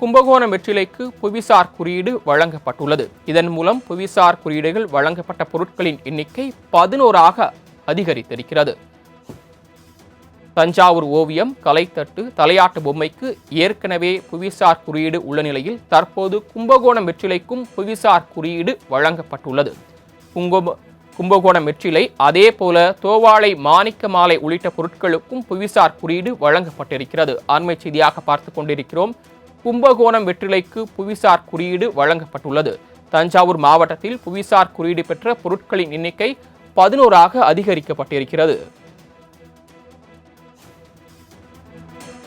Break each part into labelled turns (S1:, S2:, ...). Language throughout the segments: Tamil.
S1: கும்பகோணம் வெற்றிலைக்கு புவிசார் குறியீடு வழங்கப்பட்டுள்ளது. இதன் மூலம் புவிசார் குறியீடுகள் வழங்கப்பட்ட பொருட்களின் எண்ணிக்கை 11ஆக அதிகரித்திருக்கிறது. தஞ்சாவூர் ஓவியம், கலைத்தட்டு, தலையாட்டு பொம்மைக்கு ஏற்கனவே புவிசார் குறியீடு உள்ள நிலையில் தற்போது கும்பகோணம் வெற்றிலைக்கும் புவிசார் குறியீடு வழங்கப்பட்டுள்ளது. கும்பகோணம் வெற்றிலை, அதே போல தோவாளை மாணிக்க மாலை உள்ளிட்ட பொருட்களுக்கும் புவிசார் குறியீடு வழங்கப்பட்டிருக்கிறது. அண்மை செய்தியாக பார்த்து கொண்டிருக்கிறோம். கும்பகோணம் வெற்றிலைக்கு புவிசார் குறியீடு வழங்கப்பட்டுள்ளது. தஞ்சாவூர் மாவட்டத்தில் புவிசார் குறியீடு பெற்ற பொருட்களின் எண்ணிக்கை 11ஆக அதிகரிக்கப்பட்டிருக்கிறது.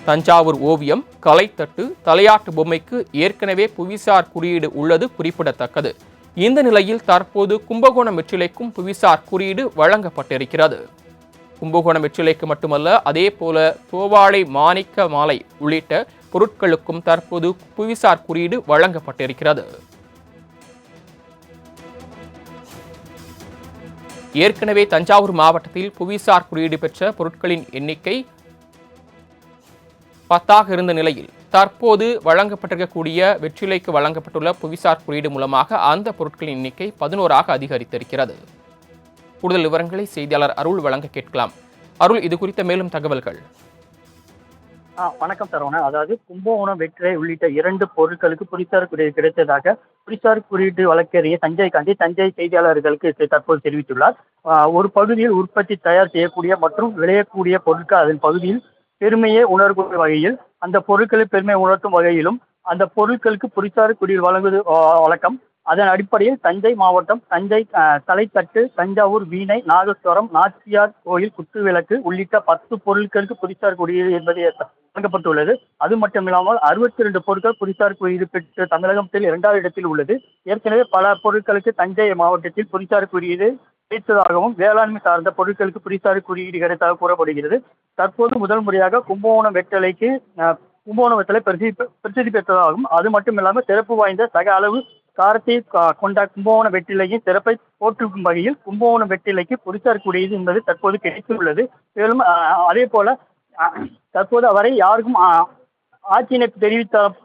S1: தஞ்சாவூர் ஓவியம், கலைத்தட்டு, தலையாட்டு பொம்மைக்கு ஏற்கனவே புவிசார் குறியீடு உள்ளது குறிப்பிடத்தக்கது. இந்த நிலையில் தற்போது கும்பகோணம் வெற்றிலைக்கும் புவிசார் குறியீடு வழங்கப்பட்டிருக்கிறது. கும்பகோணம் வெற்றிலைக்கு மட்டுமல்ல, அதே போல தோவாளை மாணிக்க மாலை உள்ளிட்ட பொருட்களுக்கும் தற்போது புவிசார் குறியீடு வழங்கப்பட்டிருக்கிறது. ஏற்கனவே தஞ்சாவூர் மாவட்டத்தில் புவிசார் குறியீடு பெற்ற பொருட்களின் எண்ணிக்கை 10ஆக இருந்த நிலையில் தற்போது வழங்கப்பட்டிருக்கக்கூடிய வெற்றிலைக்கு வழங்கப்பட்டுள்ள புவிசார் குறியீடு மூலமாக அந்த பொருட்களின் எண்ணிக்கை 11ஆக அதிகரித்திருக்கிறது. கூடுதல் விவரங்களை செய்தியாளர் அருள் வழங்க கேட்கலாம். அருள், இது குறித்த மேலும் தகவல்கள்.
S2: வணக்கம் சரவணன். அதாவது கும்பகோணம் வெற்றிலை உள்ளிட்ட 2 பொருட்களுக்கு புவிசார் குறியீடு கிடைத்ததாக புவிசார் குறியீட்டு வழக்கறிஞர் சஞ்சய் காந்தி தஞ்சை செய்தியாளர்களுக்கு தற்போது தெரிவித்துள்ளார். ஒரு பகுதியில் உற்பத்தி தயார் செய்யக்கூடிய மற்றும் விளையக்கூடிய பொருட்கள் அதன் பகுதியில் பெருமையை உணரக்கூடிய வகையில், அந்த பொருட்களை பெருமை உணர்த்தும் வகையிலும் அந்த பொருட்களுக்கு புவிசார் குறியீடு வழங்குவது வழக்கம். அதன் அடிப்படையில் தஞ்சை மாவட்டம் தஞ்சை தலைத்தட்டு, தஞ்சாவூர் வீணை, நாகஸ்வரம், நாச்சியார் கோயில் குத்துவிளக்கு உள்ளிட்ட 10 பொருட்களுக்கு புவிசார் குறியீடு என்பது வழங்கப்பட்டுள்ளது. அது மட்டுமில்லாமல் 62 பொருட்கள் புவிசார் குறியீடு பெற்று தமிழகத்தில் 2வது இடத்தில் உள்ளது. ஏற்கனவே பல பொருட்களுக்கு தஞ்சை மாவட்டத்தில் புவிசார் குறியீடு கிடைத்ததாகவும் வேளாண்மை சார்ந்த பொருட்களுக்கு புவிசார் குறியீடு கிடைத்ததாக கூறப்படுகிறது. தற்போது முதல் முறையாக கும்பகோணம் வெற்றிலைக்கு பிரசித்தி பெற்றதாகவும், அது மட்டுமில்லாமல் சிறப்பு வாய்ந்த சக அளவு காரத்தை கொண்ட கும்பகோணம் வெற்றிலையின் சிறப்பை போற்றும் வகையில் கும்பகோணம் வெற்றிலைக்கு புவிசார் குறியீடு என்பது தற்போது கிடைத்துள்ளது. மேலும் அதே போல தற்போது அவரை யாருக்கும் ஆட்சியினை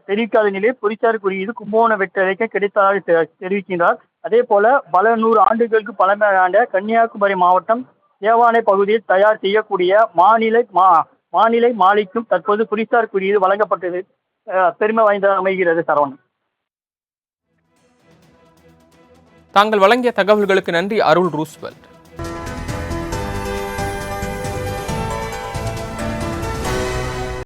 S2: தெரிவிக்காத நிலையில் புவிசார் குறியீடு கும்பகோணம் வெற்றிலைக்கு கிடைத்ததாக தெரிவிக்கின்றார். அதே போல பல 100 ஆண்டுகளுக்கு பழமையான கன்னியாகுமரி மாவட்டம் தேவானை பகுதியில் தயார் செய்யக்கூடிய மாநிலை மாலைக்கும் தற்போது புவிசார் குறியீடு வழங்கப்பட்டது பெருமை வாய்ந்ததாக அமைகிறது. சரவணன்,
S1: தாங்கள் வழங்கிய தகவல்களுக்கு நன்றி. அருள் ரூஸ்வெல்ட்.